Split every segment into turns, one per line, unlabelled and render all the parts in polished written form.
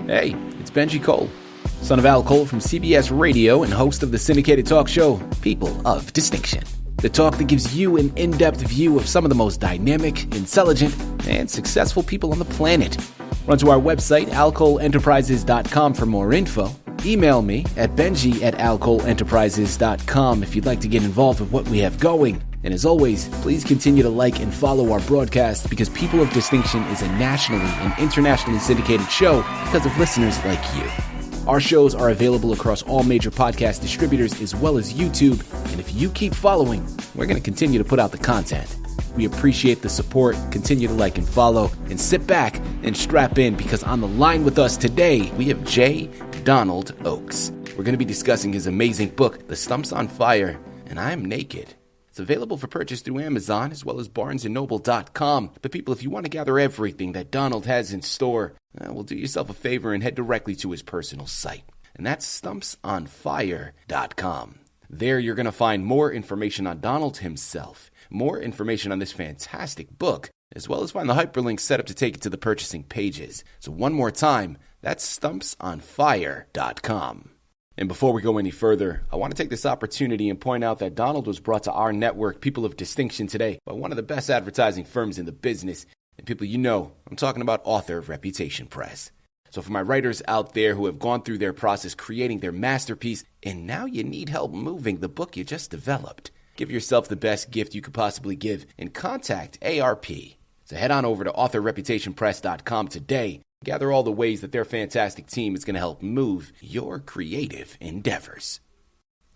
Hey, it's Benji Cole, son of Al Cole from CBS Radio and host of the syndicated talk show, People of Distinction. The talk that gives you an in-depth view of some of the most dynamic, intelligent, and successful people on the planet. Run to our website, alcoleenterprises.com for more info. Email me at benji@alcoleenterprises.com if you'd like to get involved with what we have going. And as always, please continue to like and follow our broadcast because People of Distinction is a nationally and internationally syndicated show because of listeners like you. Our shows are available across all major podcast distributors as well as YouTube. And if you keep following, we're going to continue to put out the content. We appreciate the support. Continue to like and follow and sit back and strap in because on the line with us today, we have J. Donald Oakes. We're going to be discussing his amazing book, The Stump's on Fire and I'm Naked. It's available for purchase through Amazon as well as barnesandnoble.com. But people, if you want to gather everything that Donald has in store, well, do yourself a favor and head directly to his personal site. And that's stumpsonfire.com. There you're going to find more information on Donald himself, more information on this fantastic book, as well as find the hyperlink set up to take you to the purchasing pages. So one more time, that's stumpsonfire.com. And before we go any further, I want to take this opportunity and point out that Donald was brought to our network, People of Distinction, today by one of the best advertising firms in the business. And people, you know, I'm talking about Author of Reputation Press. So for my writers out there who have gone through their process creating their masterpiece, and now you need help moving the book you just developed, give yourself the best gift you could possibly give and contact ARP. So head on over to authorreputationpress.com today. Gather all the ways that their fantastic team is going to help move your creative endeavors.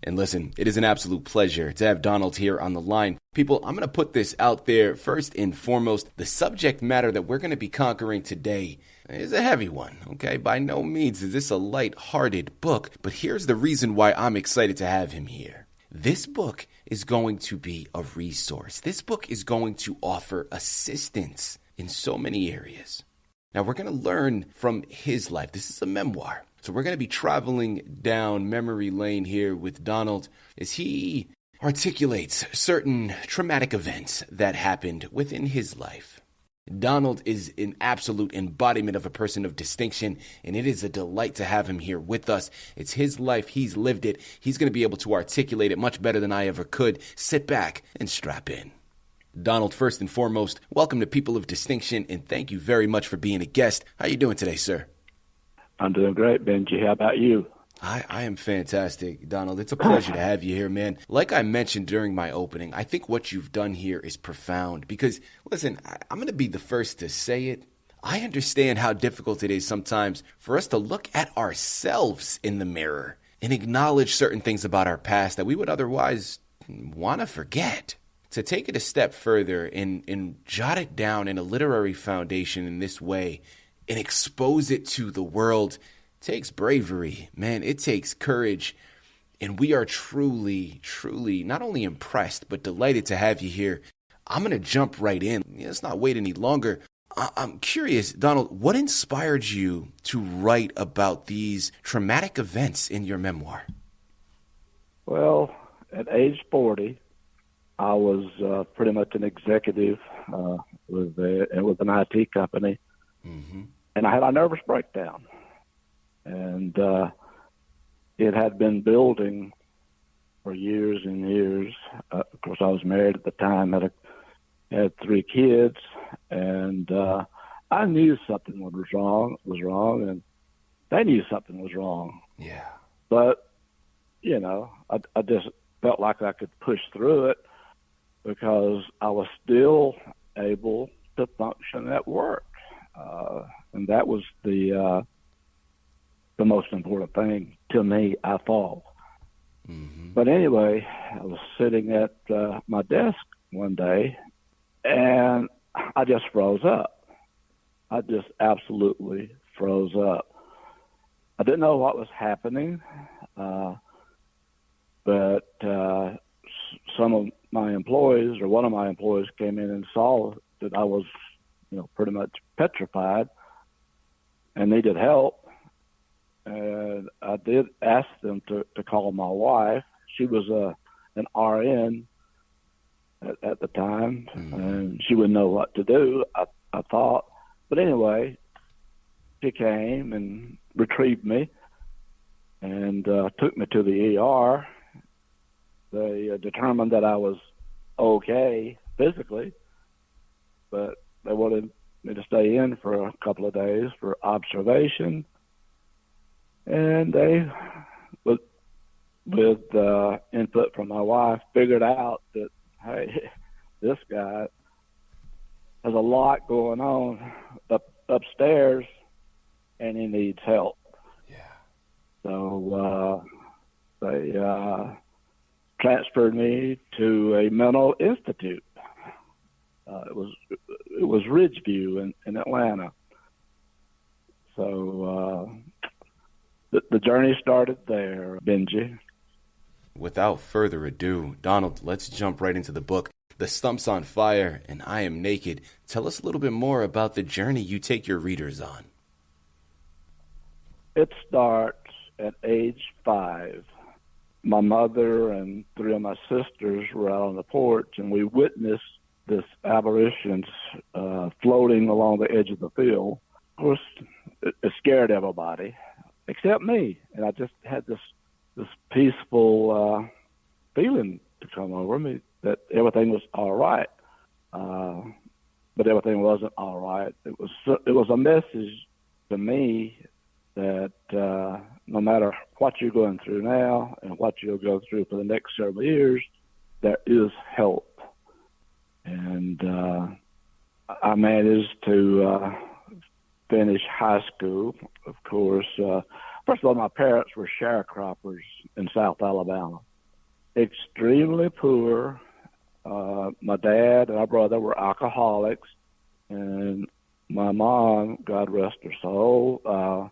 And listen, it is an absolute pleasure to have Donald here on the line. People, I'm going to put this out there first and foremost. The subject matter that we're going to be conquering today is a heavy one, okay? By no means is this a light-hearted book, but here's the reason why I'm excited to have him here. This book is going to be a resource. This book is going to offer assistance in so many areas. Now, we're going to learn from his life. This is a memoir. So we're going to be traveling down memory lane here with Donald as he articulates certain traumatic events that happened within his life. Donald is an absolute embodiment of a person of distinction, and it is a delight to have him here with us. It's his life. He's lived it. He's going to be able to articulate it much better than I ever could. Sit back and strap in. Donald, first and foremost, welcome to People of Distinction, and thank you very much for being a guest. How are you doing today, sir?
I'm doing great, Benji. How about you?
I am fantastic, Donald. It's a pleasure to have you here, man. Like I mentioned during my opening, I think what you've done here is profound because, listen, I'm going to be the first to say it. I understand how difficult it is sometimes for us to look at ourselves in the mirror and acknowledge certain things about our past that we would otherwise want to forget. To take it a step further and jot it down in a literary foundation in this way and expose it to the world takes bravery, man. It takes courage. And we are truly, truly not only impressed, but delighted to have you here. I'm going to jump right in. Let's not wait any longer. I'm curious, Donald, what inspired you to write about these traumatic events in your memoir?
Well, at age 40, I was pretty much an executive with an IT company, and I had a nervous breakdown. And it had been building for years and years. Of course, I was married at the time, had 3 kids, and I knew something was wrong, and they knew something was wrong.
Yeah.
But, you know, I just felt like I could push through it, because I was still able to function at work. And that was the most important thing to me, I thought. But anyway, I was sitting at my desk one day, and I just froze up. I just absolutely froze up. I didn't know what was happening, but some of my employees, or one of my employees, came in and saw that I was, pretty much petrified and needed help. And I did ask them to call my wife. She was an RN at the time, and she wouldn't know what to do, I thought. But anyway, she came and retrieved me and took me to the ER. They determined that I was okay physically, but they wanted me to stay in for a couple of days for observation. And they, with input from my wife, figured out that, hey, this guy has a lot going on upstairs, and he needs help.
Yeah.
So they transferred me to a mental institute. It was Ridgeview in Atlanta. So the journey started there, Benji.
Without further ado, Donald, let's jump right into the book. The Stump's on Fire and I Am Naked. Tell us a little bit more about the journey you take your readers on.
It starts at age 5. My mother and 3 of my sisters were out on the porch, and we witnessed this apparitions floating along the edge of the field. Of course, it scared everybody except me, and I just had this peaceful feeling to come over me that everything was all right, but everything wasn't all right. It was a message to me that no matter what you're going through now and what you'll go through for the next several years, there is help. And I managed to finish high school, of course. First of all, my parents were sharecroppers in South Alabama, extremely poor. My dad and my brother were alcoholics, and my mom, God rest her soul,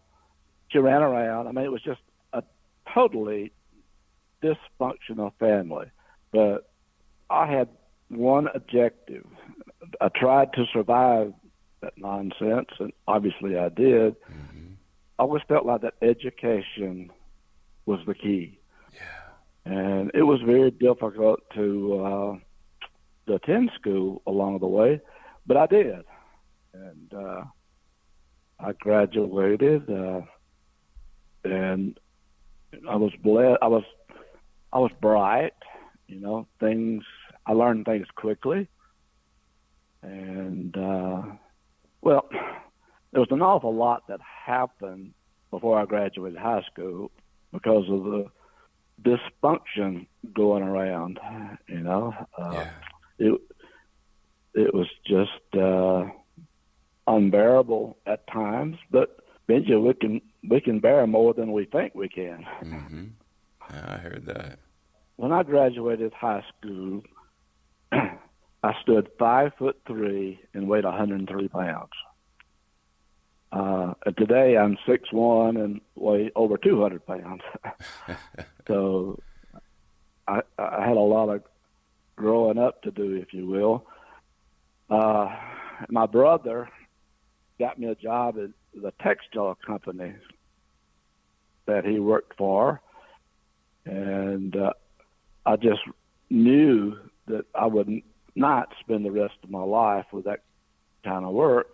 she ran around. I mean, it was just a totally dysfunctional family. But I had one objective. I tried to survive that nonsense, and obviously I did. Mm-hmm. I always felt like that education was the key. Yeah. And it was very difficult to attend school along the way, but I did. And I graduated, and I was blessed. I was bright, you know, I learned things quickly. And, well, there was an awful lot that happened before I graduated high school because of the dysfunction going around, you know. It was just unbearable at times, but Benji, we can bear more than we think we can.
Mm-hmm. Yeah, I heard that.
When I graduated high school, I stood 5'3" and weighed 103 pounds. And today I'm 6'1" and weigh over 200 pounds. So I had a lot of growing up to do, if you will. My brother got me a job at the textile company that he worked for, and I just knew that I would not spend the rest of my life with that kind of work,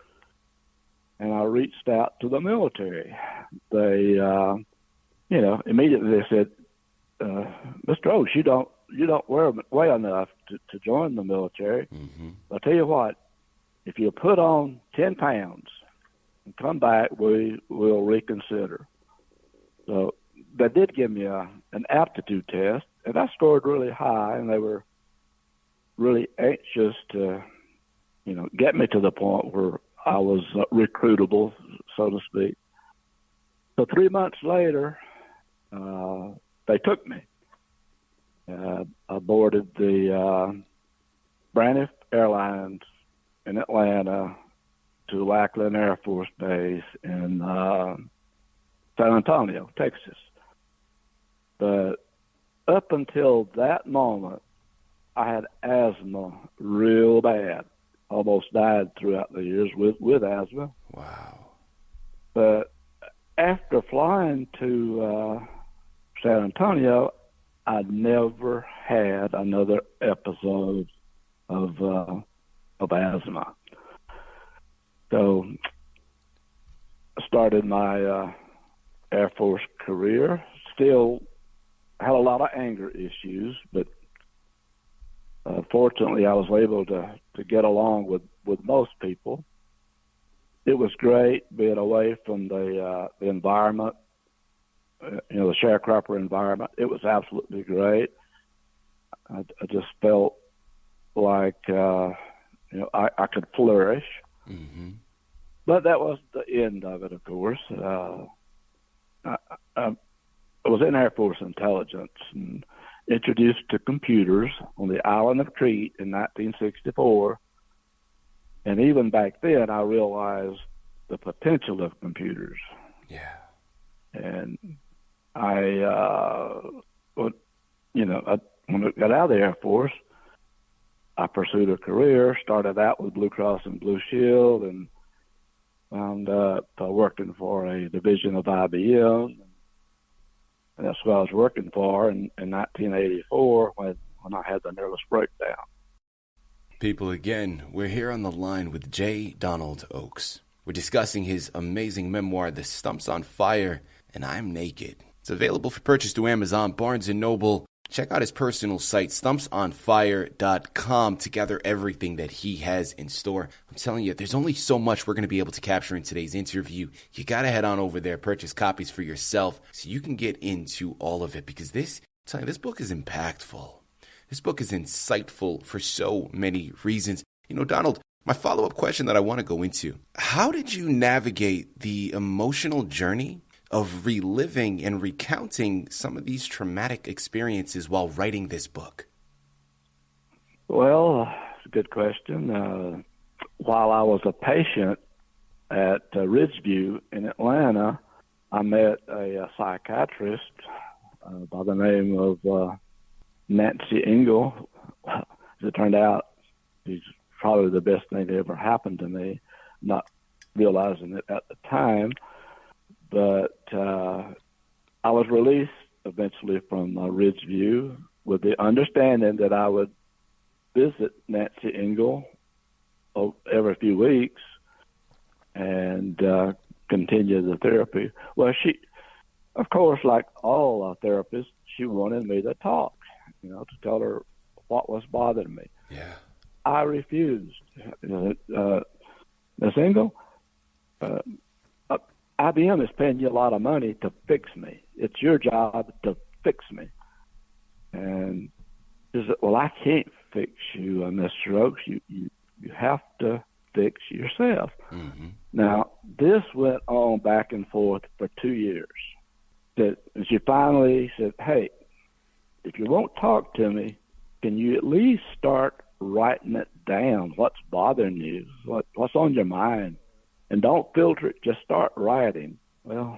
and I reached out to the military. They, immediately they said, Mr. Oates, you don't weigh enough to join the military. Mm-hmm. I'll tell you what, if you put on 10 pounds and come back, we will reconsider. So they did give me an aptitude test, and I scored really high, and they were really anxious to, get me to the point where I was recruitable, so to speak. So 3 months later, they took me. I boarded the Braniff Airlines in Atlanta to Lackland Air Force Base in San Antonio, Texas. But up until that moment, I had asthma real bad. Almost died throughout the years with asthma.
Wow.
But after flying to San Antonio, I never had another episode of asthma. So I started my Air Force career. Still had a lot of anger issues, but fortunately I was able to get along with most people. It was great being away from the environment, the sharecropper environment. It was absolutely great. I just felt like, I could flourish. Mm-hmm. But that was the end of it, of course. I was in Air Force Intelligence and introduced to computers on the island of Crete in 1964. And even back then, I realized the potential of computers.
Yeah.
And when I got out of the Air Force, I pursued a career, started out with Blue Cross and Blue Shield, and wound up working for a division of IBM. And that's what I was working for in 1984 when I had the nervous breakdown.
People, again, we're here on the line with J. Donald Oakes. We're discussing his amazing memoir, The Stump's on Fire, and I'm Naked. It's available for purchase through Amazon, Barnes & Noble. Check out his personal site, stumpsonfire.com, to gather everything that he has in store. I'm telling you, there's only so much we're going to be able to capture in today's interview. You got to head on over there, purchase copies for yourself so you can get into all of it, because this book is impactful. This book is insightful for so many reasons. Donald, my follow-up question that I want to go into, how did you navigate the emotional journey of reliving and recounting some of these traumatic experiences while writing this book?
Well, it's a good question. While I was a patient at Ridgeview in Atlanta, I met a psychiatrist by the name of Nancy Engel. As it turned out, she's probably the best thing that ever happened to me, not realizing it at the time. But I was released eventually from Ridgeview with the understanding that I would visit Nancy Engel every few weeks and continue the therapy. Well, she, of course, like all therapists, she wanted me to talk, to tell her what was bothering me.
Yeah.
I refused. Ms. Engel, IBM is paying you a lot of money to fix me. It's your job to fix me. And she said, well, I can't fix you, Mr. Oakes. You have to fix yourself. Mm-hmm. Now, this went on back and forth for 2 years. And she finally said, hey, if you won't talk to me, can you at least start writing it down? What's bothering you? What's on your mind? And don't filter it, just start writing. Well,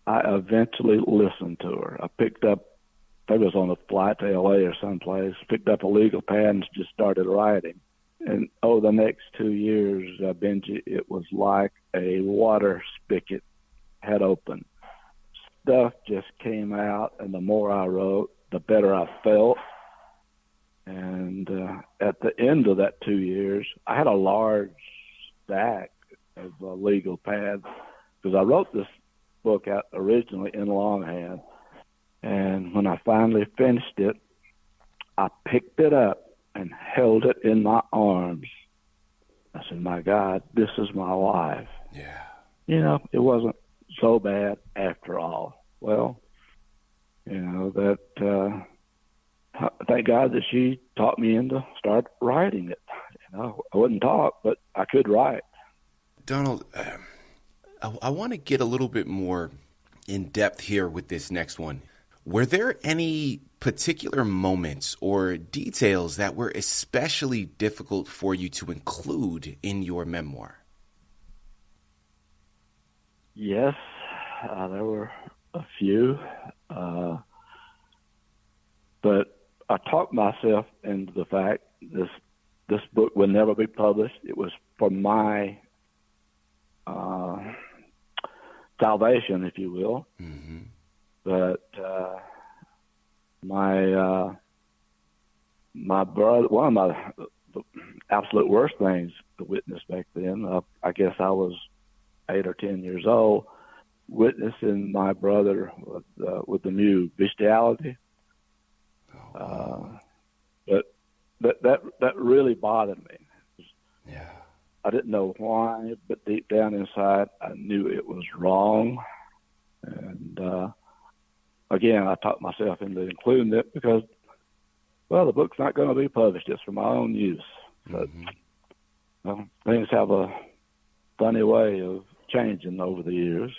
I eventually listened to her. I picked up, I think it was on a flight to LA or someplace, picked up a legal pad and just started writing. And the next 2 years, Benji, it was like a water spigot had opened. Stuff just came out, and the more I wrote, the better I felt. And at the end of that 2 years, I had a large stack of legal pads, because I wrote this book out originally in longhand. And when I finally finished it, I picked it up and held it in my arms. I said, my God, this is my life.
Yeah.
It wasn't so bad after all. Well, thank God that she taught me to start writing it. I wouldn't talk, but I could write.
Donald, I want to get a little bit more in depth here with this next one. Were there any particular moments or details that were especially difficult for you to include in your memoir?
Yes, there were a few. But I talked myself into the fact this book would never be published. It was for my salvation, if you will. Mm-hmm. But my brother, one of the absolute worst things to witness back then, I guess I was 8 or 10 years old, witnessing my brother with the new bestiality. But that really bothered me.
Yeah.
I didn't know why, but deep down inside, I knew it was wrong. And again, I talked myself into including it because, well, the book's not going to be published. It's for my own use. But things have a funny way of changing over the years.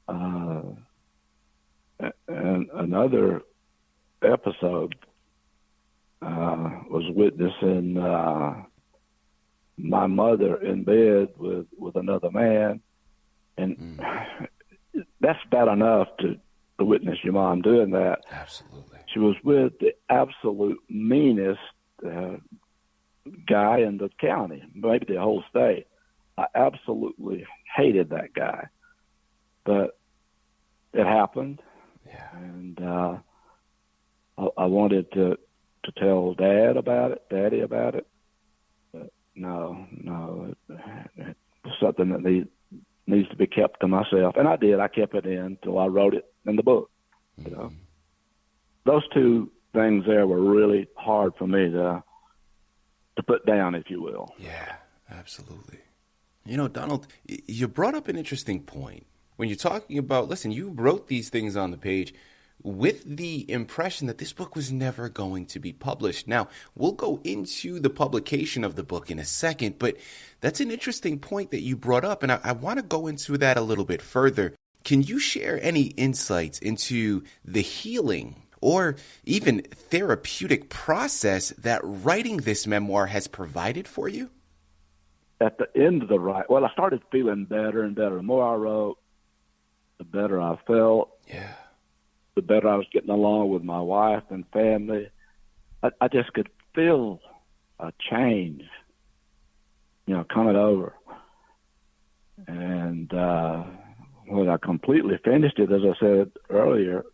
And another episode was witnessing my mother in bed with another man, and that's bad enough to witness your mom doing that.
Absolutely.
She was with the absolute meanest guy in the county, maybe the whole state. I absolutely hated that guy, but it happened.
Yeah.
And I wanted to tell Daddy about it. But no, it's something that needs to be kept to myself. And I did. I kept it in until I wrote it in the book. You know, those two things there were really hard for me to put down, if you will.
Yeah, absolutely. You know, Donald, you brought up an interesting point when you're talking about, listen, you wrote these things on the page with the impression that this book was never going to be published. Now, we'll go into the publication of the book in a second, but that's an interesting point that you brought up, and I want to go into that a little bit further. Can you share any insights into the healing or even therapeutic process that writing this memoir has provided for you?
At the end of the write, well, I started feeling better and better. The more I wrote, the better I felt.
Yeah.
The better I was getting along with my wife and family. I just could feel a change, coming over. And when I completely finished it, as I said earlier,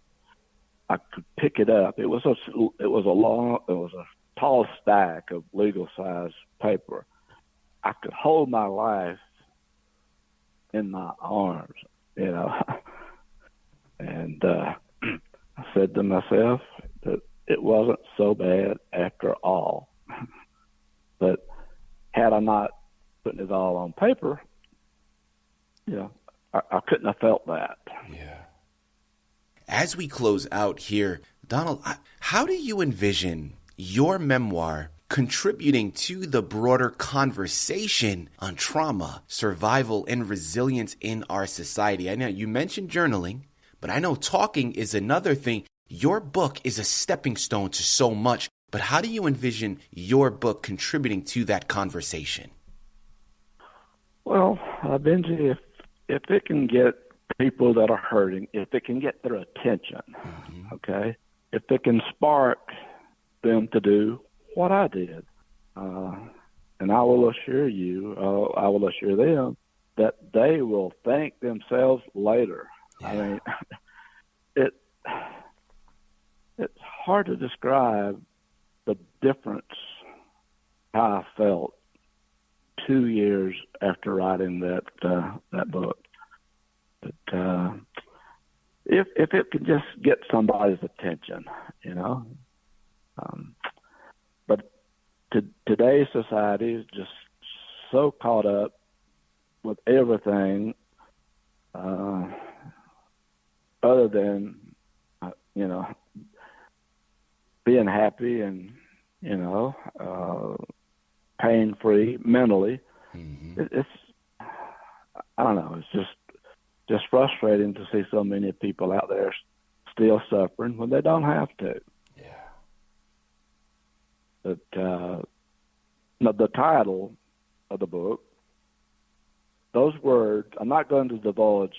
I could pick it up. It was a tall stack of legal size paper. I could hold my life in my arms, and I said to myself that it wasn't so bad after all. But had I not put it all on paper, I couldn't have felt that.
Yeah. As we close out here, Donald, how do you envision your memoir contributing to the broader conversation on trauma, survival, and resilience in our society? I know you mentioned journaling, but I know talking is another thing. Your book is a stepping stone to so much, but how do you envision your book contributing to that conversation?
Well, Benji, if it can get people that are hurting, if it can get their attention, okay, if it can spark them to do what I did, and I will assure you, I will assure them that they will thank themselves later. Yeah. I mean, it's hard to describe the difference how I felt 2 years after writing that book. But if it could just get somebody's attention, but today's society is just so caught up with everything other than being happy and pain free mentally. It's I don't know. It's just frustrating to see so many people out there still suffering when they don't have to.
Yeah.
But the title of the book, those words, I'm not going to divulge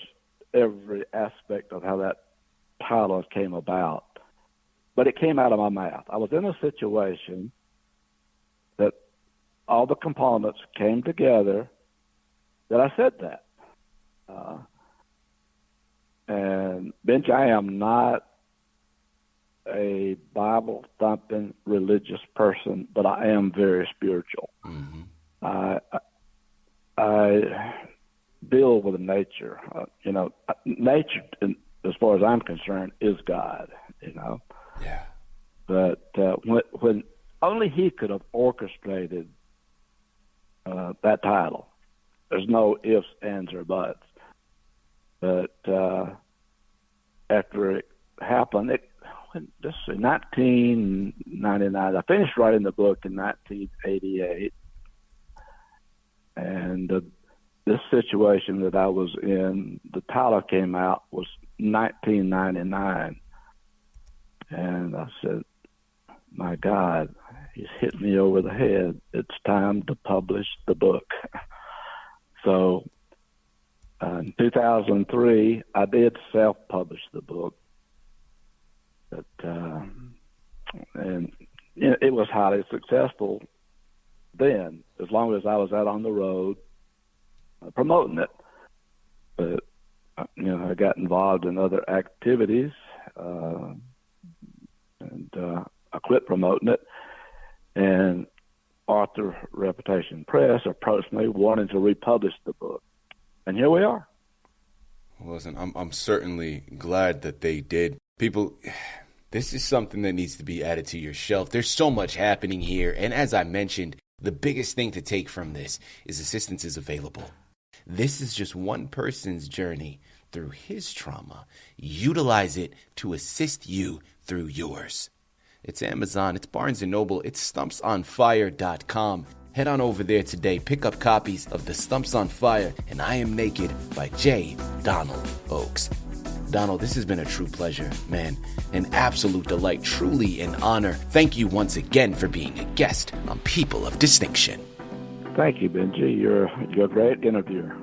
every aspect of how that title came about, but it came out of my mouth. I was in a situation that all the components came together that I said that. And Benji, I am not a Bible-thumping religious person, but I am very spiritual. I deal with nature. Nature, as far as I'm concerned, is God.
Yeah.
But when only He could have orchestrated that title. There's no ifs, ands, or buts. But after it happened, 1999. I finished writing the book in 1988, and this situation that I was in, the title came out was 1999, and I said, "My God, He's hit me over the head. It's time to publish the book." So in 2003, I did self-publish the book. But, and it was highly successful then, as long as I was out on the road promoting it. But, I got involved in other activities, and I quit promoting it. And Author Reputation Press approached me wanting to republish the book. And here we are.
Well, listen, I'm certainly glad that they did. People, this is something that needs to be added to your shelf. There's so much happening here. And as I mentioned, the biggest thing to take from this is assistance is available. This is just one person's journey through his trauma. Utilize it to assist you through yours. It's Amazon, it's Barnes & Noble, it's stumpsonfire.com. Head on over there today, pick up copies of The Stumps on Fire and I Am Naked by J. Donald Oakes. Donald, this has been a true pleasure, man. An absolute delight, truly an honor. Thank you once again for being a guest on People of Distinction.
Thank you, Benji. You're a great interviewer.